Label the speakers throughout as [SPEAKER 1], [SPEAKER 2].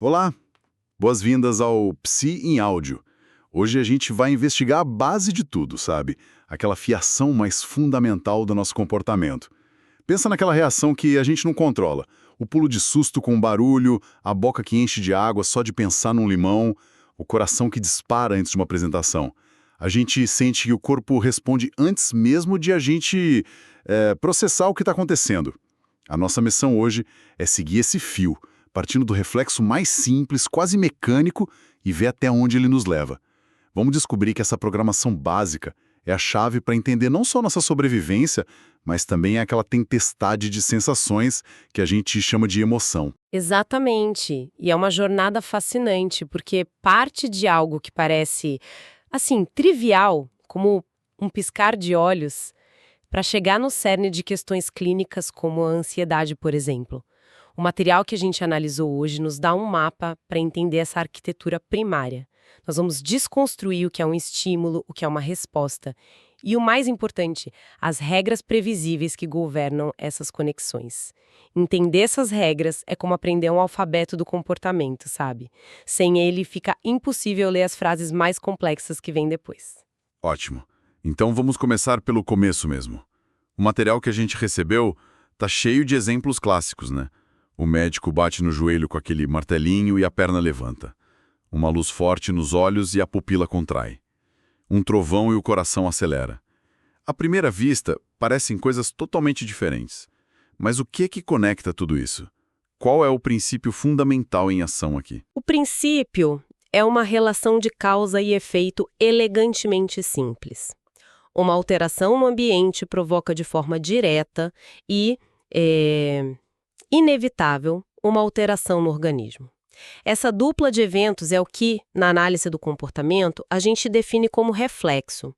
[SPEAKER 1] Olá, boas-vindas ao Psi em Áudio. Hoje a gente vai investigar a base de tudo, sabe? Aquela fiação mais fundamental do nosso comportamento. Pensa naquela reação que a gente não controla. O pulo de susto com o barulho, a boca que enche de água só de pensar num limão, o coração que dispara antes de uma apresentação. A gente sente que o corpo responde antes mesmo de a gente processar o que está acontecendo. A nossa missão hoje é seguir esse fio, partindo do reflexo mais simples, quase mecânico, e ver até onde ele nos leva. Vamos descobrir que essa programação básica é a chave para entender não só nossa sobrevivência, mas também aquela tempestade de sensações que a gente chama de emoção.
[SPEAKER 2] Exatamente. E é uma jornada fascinante, porque parte de algo que parece, assim, trivial, como um piscar de olhos, para chegar no cerne de questões clínicas como a ansiedade, por exemplo. O material que a gente analisou hoje nos dá um mapa para entender essa arquitetura primária. Nós vamos desconstruir o que é um estímulo, o que é uma resposta. E o mais importante, as regras previsíveis que governam essas conexões. Entender essas regras é como aprender um alfabeto do comportamento, sabe? Sem ele, fica impossível ler as frases mais complexas que vêm depois.
[SPEAKER 1] Ótimo. Então vamos começar pelo começo mesmo. O material que a gente recebeu tá cheio de exemplos clássicos, né? O médico bate no joelho com aquele martelinho e a perna levanta. Uma luz forte nos olhos e a pupila contrai. Um trovão e o coração acelera. À primeira vista, parecem coisas totalmente diferentes. Mas o que conecta tudo isso? Qual é o princípio fundamental em ação aqui?
[SPEAKER 2] O princípio é uma relação de causa e efeito elegantemente simples. Uma alteração no ambiente provoca de forma direta e inevitável uma alteração no organismo. Essa dupla de eventos é o que, na análise do comportamento, a gente define como reflexo.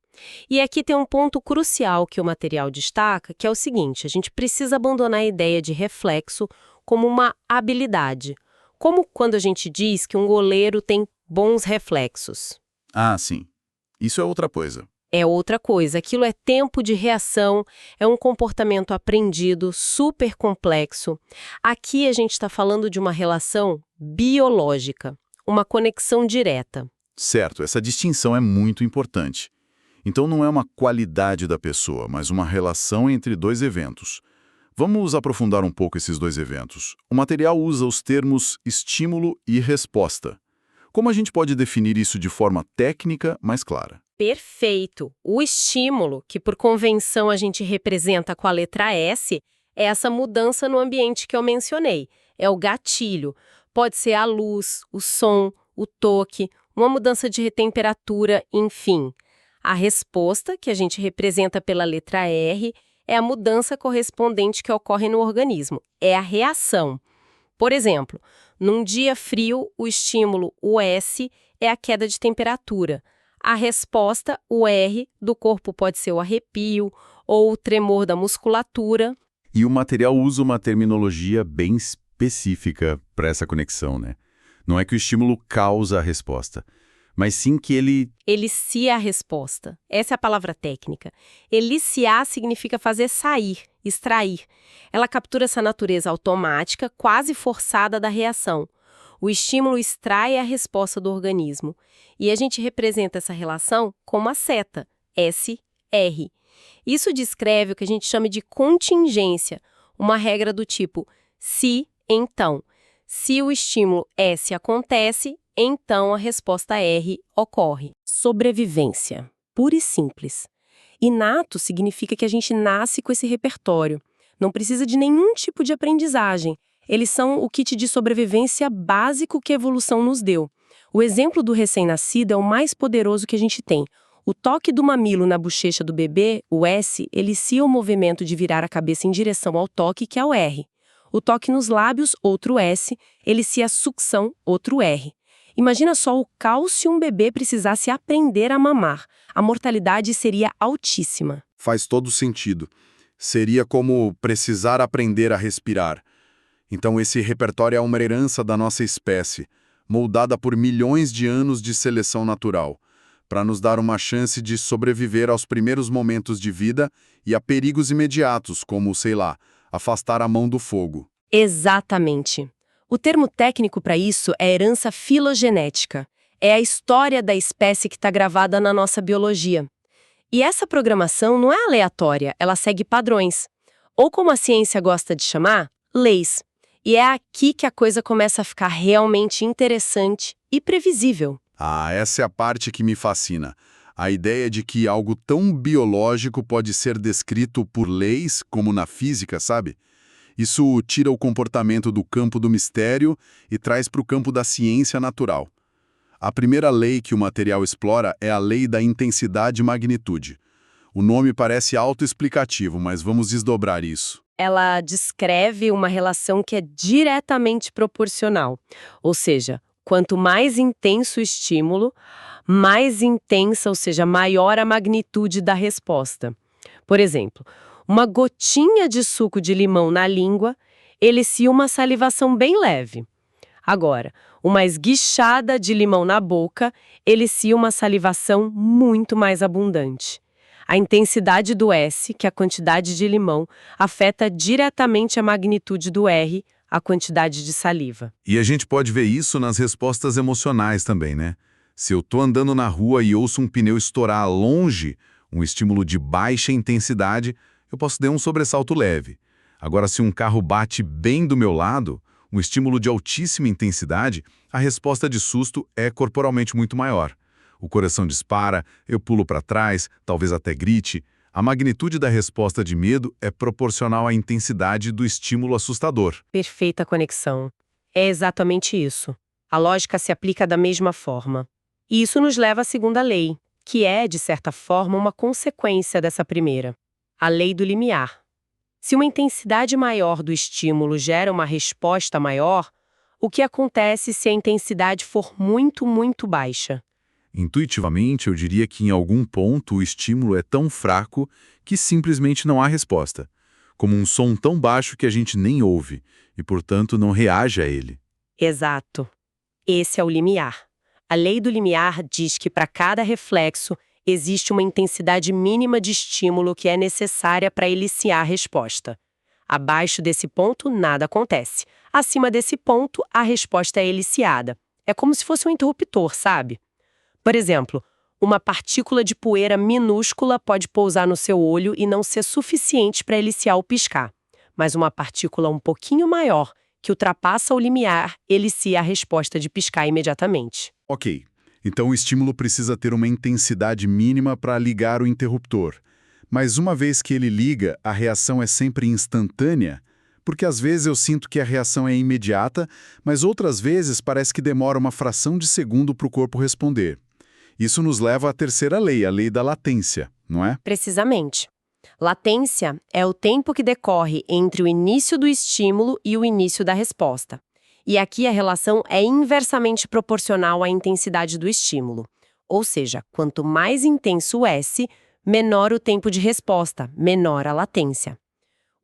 [SPEAKER 2] E aqui tem um ponto crucial que o material destaca, que é o seguinte: a gente precisa abandonar a ideia de reflexo como uma habilidade, como quando a gente diz que um goleiro tem bons reflexos.
[SPEAKER 1] Ah, sim. Isso é outra coisa.
[SPEAKER 2] É outra coisa, aquilo é tempo de reação, é um comportamento aprendido, super complexo. Aqui a gente está falando de uma relação biológica, uma conexão direta.
[SPEAKER 1] Certo, essa distinção é muito importante. Então não é uma qualidade da pessoa, mas uma relação entre dois eventos. Vamos aprofundar um pouco esses dois eventos. O material usa os termos estímulo e resposta. Como a gente pode definir isso de forma técnica, mais clara?
[SPEAKER 2] Perfeito! O estímulo, que por convenção a gente representa com a letra S, é essa mudança no ambiente que eu mencionei. É o gatilho. Pode ser a luz, o som, o toque, uma mudança de temperatura, enfim. A resposta, que a gente representa pela letra R, é a mudança correspondente que ocorre no organismo. É a reação. Por exemplo, num dia frio, o estímulo, o S, é a queda de temperatura. A resposta, o R, do corpo pode ser o arrepio ou o tremor da musculatura.
[SPEAKER 1] E o material usa uma terminologia bem específica para essa conexão, né? Não é que o estímulo causa a resposta, mas sim que ele...
[SPEAKER 2] Elicia a resposta. Essa é a palavra técnica. Eliciar significa fazer sair, extrair. Ela captura essa natureza automática, quase forçada da reação. O estímulo extrai a resposta do organismo. E a gente representa essa relação como a seta, S-R. Isso descreve o que a gente chama de contingência, uma regra do tipo se, então. Se o estímulo S acontece, então a resposta R ocorre. Sobrevivência, pura e simples. Inato significa que a gente nasce com esse repertório. Não precisa de nenhum tipo de aprendizagem. Eles são o kit de sobrevivência básico que a evolução nos deu. O exemplo do recém-nascido é o mais poderoso que a gente tem. O toque do mamilo na bochecha do bebê, o S, elicia o movimento de virar a cabeça em direção ao toque, que é o R. O toque nos lábios, outro S, elicia a sucção, outro R. Imagina só o caos se um bebê precisasse aprender a mamar. A mortalidade seria altíssima.
[SPEAKER 1] Faz todo sentido. Seria como precisar aprender a respirar. Então esse repertório é uma herança da nossa espécie, moldada por milhões de anos de seleção natural, para nos dar uma chance de sobreviver aos primeiros momentos de vida e a perigos imediatos, como, sei lá, afastar a mão do fogo.
[SPEAKER 2] Exatamente. O termo técnico para isso é herança filogenética. É a história da espécie que está gravada na nossa biologia. E essa programação não é aleatória, ela segue padrões. Ou como a ciência gosta de chamar, leis. E é aqui que a coisa começa a ficar realmente interessante e previsível.
[SPEAKER 1] Ah, essa é a parte que me fascina. A ideia de que algo tão biológico pode ser descrito por leis, como na física, sabe? Isso tira o comportamento do campo do mistério e traz para o campo da ciência natural. A primeira lei que o material explora é a lei da intensidade e magnitude. O nome parece autoexplicativo, mas vamos desdobrar isso.
[SPEAKER 2] Ela descreve uma relação que é diretamente proporcional. Ou seja, quanto mais intenso o estímulo, mais intensa, ou seja, maior a magnitude da resposta. Por exemplo, uma gotinha de suco de limão na língua elicia uma salivação bem leve. Agora, uma esguichada de limão na boca elicia uma salivação muito mais abundante. A intensidade do S, que é a quantidade de limão, afeta diretamente a magnitude do R, a quantidade de saliva.
[SPEAKER 1] E a gente pode ver isso nas respostas emocionais também, né? Se eu tô andando na rua e ouço um pneu estourar longe, um estímulo de baixa intensidade, eu posso ter um sobressalto leve. Agora, se um carro bate bem do meu lado, um estímulo de altíssima intensidade, a resposta de susto é corporalmente muito maior. O coração dispara, eu pulo para trás, talvez até grite. A magnitude da resposta de medo é proporcional à intensidade do estímulo assustador.
[SPEAKER 2] Perfeita conexão. É exatamente isso. A lógica se aplica da mesma forma. E isso nos leva à segunda lei, que é, de certa forma, uma consequência dessa primeira. A lei do limiar. Se uma intensidade maior do estímulo gera uma resposta maior, o que acontece se a intensidade for muito, muito baixa?
[SPEAKER 1] Intuitivamente, eu diria que em algum ponto o estímulo é tão fraco que simplesmente não há resposta, como um som tão baixo que a gente nem ouve e, portanto, não reage a ele.
[SPEAKER 2] Exato. Esse é o limiar. A lei do limiar diz que para cada reflexo existe uma intensidade mínima de estímulo que é necessária para eliciar a resposta. Abaixo desse ponto, nada acontece. Acima desse ponto, a resposta é eliciada. É como se fosse um interruptor, sabe? Por exemplo, uma partícula de poeira minúscula pode pousar no seu olho e não ser suficiente para eliciar o piscar. Mas uma partícula um pouquinho maior, que ultrapassa o limiar, elicia a resposta de piscar imediatamente.
[SPEAKER 1] Ok, então o estímulo precisa ter uma intensidade mínima para ligar o interruptor. Mas uma vez que ele liga, a reação é sempre instantânea? Porque às vezes eu sinto que a reação é imediata, mas outras vezes parece que demora uma fração de segundo para o corpo responder. Isso nos leva à terceira lei, a lei da latência, não é?
[SPEAKER 2] Precisamente. Latência é o tempo que decorre entre o início do estímulo e o início da resposta. E aqui a relação é inversamente proporcional à intensidade do estímulo. Ou seja, quanto mais intenso o S, menor o tempo de resposta, menor a latência.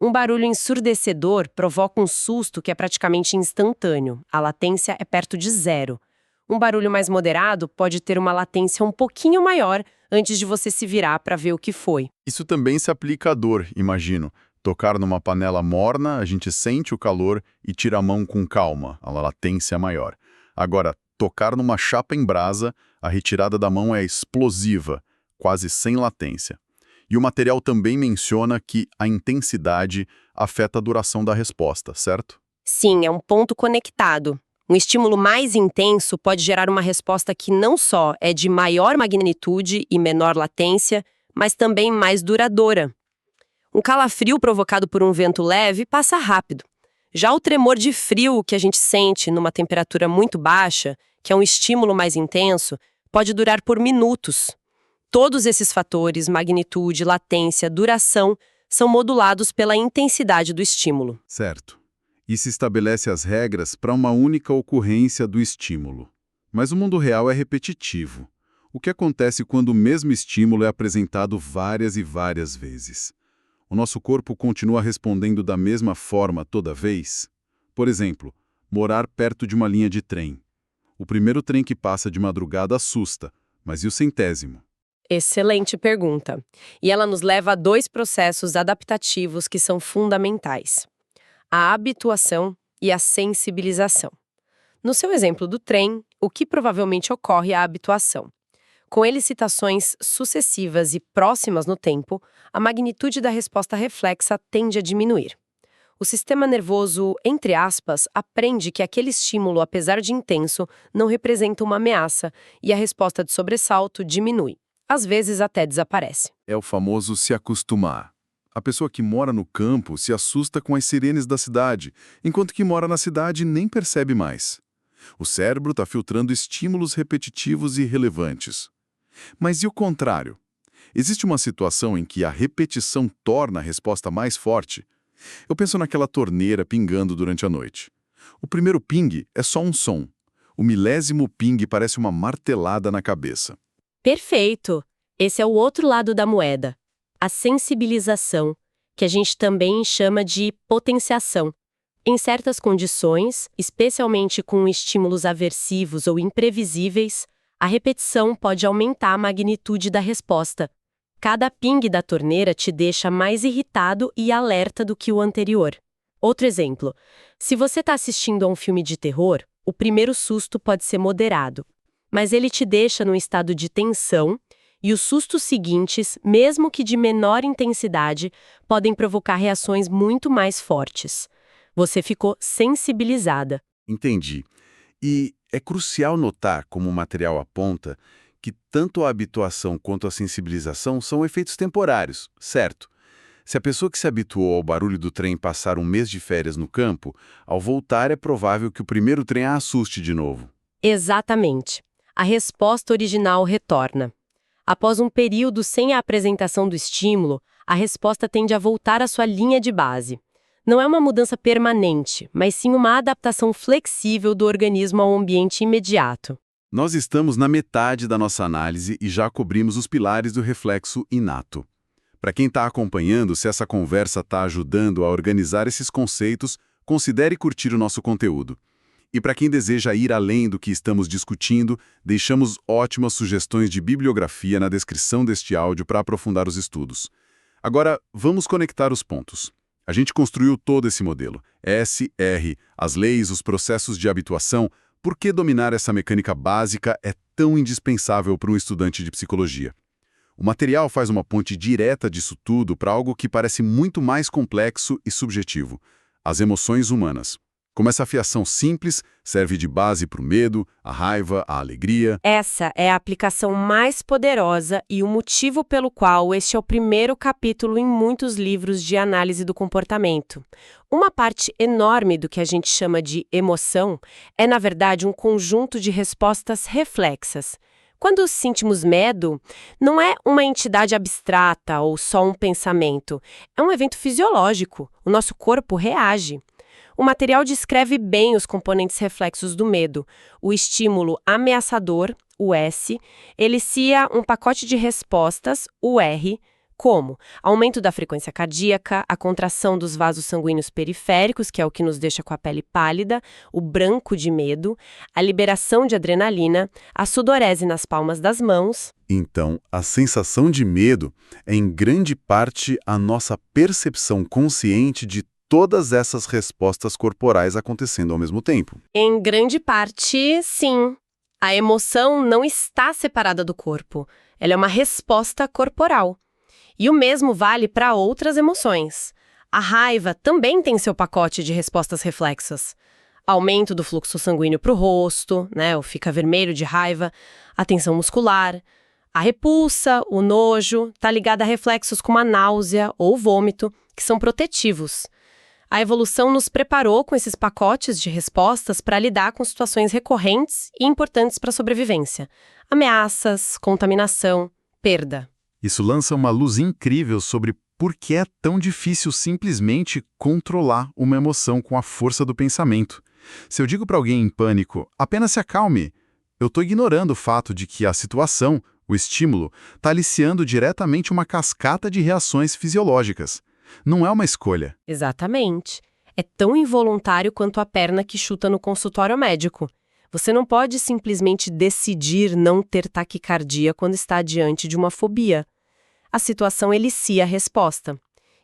[SPEAKER 2] Um barulho ensurdecedor provoca um susto que é praticamente instantâneo. A latência é perto de zero. Um barulho mais moderado pode ter uma latência um pouquinho maior antes de você se virar para ver o que foi.
[SPEAKER 1] Isso também se aplica à dor, imagino. Tocar numa panela morna, a gente sente o calor e tira a mão com calma, a latência é maior. Agora, tocar numa chapa em brasa, a retirada da mão é explosiva, quase sem latência. E o material também menciona que a intensidade afeta a duração da resposta, certo?
[SPEAKER 2] Sim, é um ponto conectado. Um estímulo mais intenso pode gerar uma resposta que não só é de maior magnitude e menor latência, mas também mais duradoura. Um calafrio provocado por um vento leve passa rápido. Já o tremor de frio que a gente sente numa temperatura muito baixa, que é um estímulo mais intenso, pode durar por minutos. Todos esses fatores, magnitude, latência, duração, são modulados pela intensidade do estímulo.
[SPEAKER 1] Certo. E se estabelece as regras para uma única ocorrência do estímulo. Mas o mundo real é repetitivo. O que acontece quando o mesmo estímulo é apresentado várias e várias vezes? O nosso corpo continua respondendo da mesma forma toda vez? Por exemplo, morar perto de uma linha de trem. O primeiro trem que passa de madrugada assusta, mas e o centésimo?
[SPEAKER 2] Excelente pergunta. E ela nos leva a dois processos adaptativos que são fundamentais. A habituação e a sensibilização. No seu exemplo do trem, o que provavelmente ocorre é a habituação. Com elicitações sucessivas e próximas no tempo, a magnitude da resposta reflexa tende a diminuir. O sistema nervoso, entre aspas, aprende que aquele estímulo, apesar de intenso, não representa uma ameaça e a resposta de sobressalto diminui. Às vezes até desaparece.
[SPEAKER 1] É o famoso se acostumar. A pessoa que mora no campo se assusta com as sirenes da cidade, enquanto que mora na cidade nem percebe mais. O cérebro está filtrando estímulos repetitivos e relevantes. Mas e o contrário? Existe uma situação em que a repetição torna a resposta mais forte? Eu penso naquela torneira pingando durante a noite. O primeiro ping é só um som. O milésimo ping parece uma martelada na cabeça.
[SPEAKER 2] Perfeito! Esse é o outro lado da moeda. A sensibilização, que a gente também chama de potenciação. Em certas condições, especialmente com estímulos aversivos ou imprevisíveis, a repetição pode aumentar a magnitude da resposta. Cada ping da torneira te deixa mais irritado e alerta do que o anterior. Outro exemplo, se você está assistindo a um filme de terror, o primeiro susto pode ser moderado, mas ele te deixa num estado de tensão e os sustos seguintes, mesmo que de menor intensidade, podem provocar reações muito mais fortes. Você ficou sensibilizada.
[SPEAKER 1] Entendi. E é crucial notar, como o material aponta, que tanto a habituação quanto a sensibilização são efeitos temporários, certo? Se a pessoa que se habituou ao barulho do trem passar um mês de férias no campo, ao voltar é provável que o primeiro trem a assuste de novo.
[SPEAKER 2] Exatamente. A resposta original retorna. Após um período sem a apresentação do estímulo, a resposta tende a voltar à sua linha de base. Não é uma mudança permanente, mas sim uma adaptação flexível do organismo ao ambiente imediato.
[SPEAKER 1] Nós estamos na metade da nossa análise e já cobrimos os pilares do reflexo inato. Para quem está acompanhando, se essa conversa está ajudando a organizar esses conceitos, considere curtir o nosso conteúdo. E para quem deseja ir além do que estamos discutindo, deixamos ótimas sugestões de bibliografia na descrição deste áudio para aprofundar os estudos. Agora, vamos conectar os pontos. A gente construiu todo esse modelo. S, R, as leis, os processos de habituação. Por que dominar essa mecânica básica é tão indispensável para um estudante de psicologia? O material faz uma ponte direta disso tudo para algo que parece muito mais complexo e subjetivo: as emoções humanas. Como essa fiação simples serve de base para o medo, a raiva, a alegria.
[SPEAKER 2] Essa é a aplicação mais poderosa e o motivo pelo qual este é o primeiro capítulo em muitos livros de análise do comportamento. Uma parte enorme do que a gente chama de emoção é, na verdade, um conjunto de respostas reflexas. Quando sentimos medo, não é uma entidade abstrata ou só um pensamento. É um evento fisiológico. O nosso corpo reage. O material descreve bem os componentes reflexos do medo. O estímulo ameaçador, o S, elicia um pacote de respostas, o R, como aumento da frequência cardíaca, a contração dos vasos sanguíneos periféricos, que é o que nos deixa com a pele pálida, o branco de medo, a liberação de adrenalina, a sudorese nas palmas das mãos.
[SPEAKER 1] Então, a sensação de medo é em grande parte a nossa percepção consciente de todas essas respostas corporais acontecendo ao mesmo tempo.
[SPEAKER 2] Em grande parte, sim. A emoção não está separada do corpo. Ela é uma resposta corporal. E o mesmo vale para outras emoções. A raiva também tem seu pacote de respostas reflexas. Aumento do fluxo sanguíneo para o rosto, ou fica vermelho de raiva, a tensão muscular. A repulsa, o nojo, está ligada a reflexos como a náusea ou vômito, que são protetivos. A evolução nos preparou com esses pacotes de respostas para lidar com situações recorrentes e importantes para a sobrevivência. Ameaças, contaminação, perda.
[SPEAKER 1] Isso lança uma luz incrível sobre por que é tão difícil simplesmente controlar uma emoção com a força do pensamento. Se eu digo para alguém em pânico, apenas se acalme, eu estou ignorando o fato de que a situação, o estímulo, está aliciando diretamente uma cascata de reações fisiológicas. Não é uma escolha.
[SPEAKER 2] Exatamente. É tão involuntário quanto a perna que chuta no consultório médico. Você não pode simplesmente decidir não ter taquicardia quando está diante de uma fobia. A situação elicia a resposta.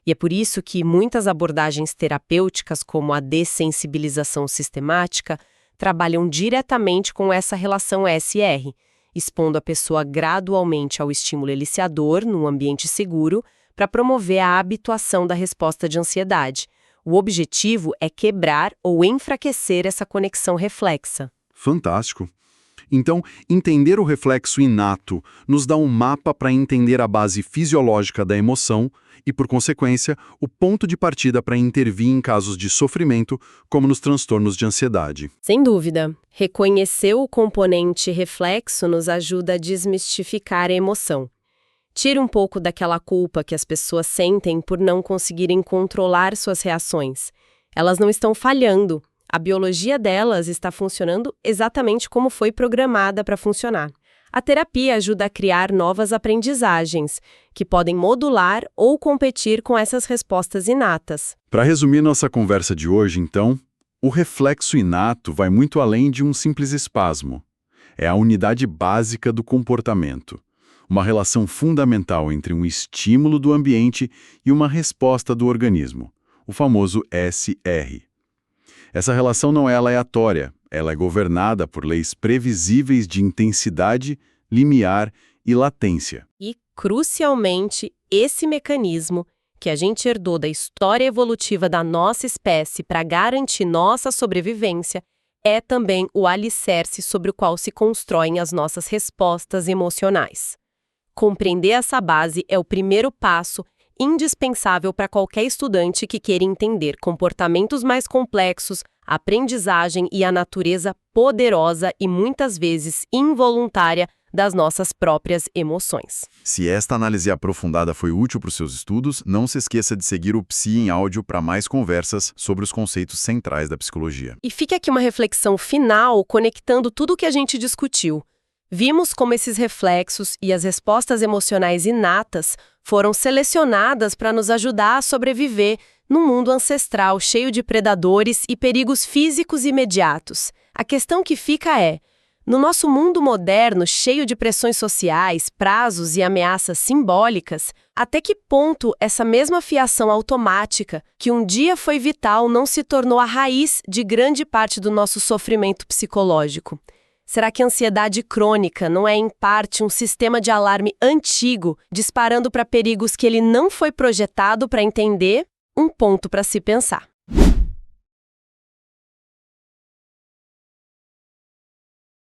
[SPEAKER 2] E é por isso que muitas abordagens terapêuticas, como a dessensibilização sistemática, trabalham diretamente com essa relação SR, expondo a pessoa gradualmente ao estímulo eliciador, num ambiente seguro, para promover a habituação da resposta de ansiedade. O objetivo é quebrar ou enfraquecer essa conexão reflexa.
[SPEAKER 1] Fantástico. Então, entender o reflexo inato nos dá um mapa para entender a base fisiológica da emoção e, por consequência, o ponto de partida para intervir em casos de sofrimento, como nos transtornos de ansiedade.
[SPEAKER 2] Sem dúvida. Reconhecer o componente reflexo nos ajuda a desmistificar a emoção. Tira um pouco daquela culpa que as pessoas sentem por não conseguirem controlar suas reações. Elas não estão falhando. A biologia delas está funcionando exatamente como foi programada para funcionar. A terapia ajuda a criar novas aprendizagens, que podem modular ou competir com essas respostas inatas.
[SPEAKER 1] Para resumir nossa conversa de hoje, então, o reflexo inato vai muito além de um simples espasmo. É a unidade básica do comportamento. Uma relação fundamental entre um estímulo do ambiente e uma resposta do organismo, o famoso SR. Essa relação não é aleatória, ela é governada por leis previsíveis de intensidade, limiar e latência.
[SPEAKER 2] E, crucialmente, esse mecanismo, que a gente herdou da história evolutiva da nossa espécie para garantir nossa sobrevivência, é também o alicerce sobre o qual se constroem as nossas respostas emocionais. Compreender essa base é o primeiro passo indispensável para qualquer estudante que queira entender comportamentos mais complexos, a aprendizagem e a natureza poderosa e muitas vezes involuntária das nossas próprias emoções.
[SPEAKER 1] Se esta análise aprofundada foi útil para os seus estudos, não se esqueça de seguir o Psi em Áudio para mais conversas sobre os conceitos centrais da psicologia.
[SPEAKER 2] E fica aqui uma reflexão final conectando tudo o que a gente discutiu. Vimos como esses reflexos e as respostas emocionais inatas foram selecionadas para nos ajudar a sobreviver num mundo ancestral cheio de predadores e perigos físicos imediatos. A questão que fica é, no nosso mundo moderno cheio de pressões sociais, prazos e ameaças simbólicas, até que ponto essa mesma fiação automática, que um dia foi vital, não se tornou a raiz de grande parte do nosso sofrimento psicológico? Será que a ansiedade crônica não é, em parte, um sistema de alarme antigo, disparando para perigos que ele não foi projetado para entender? Um ponto para se pensar.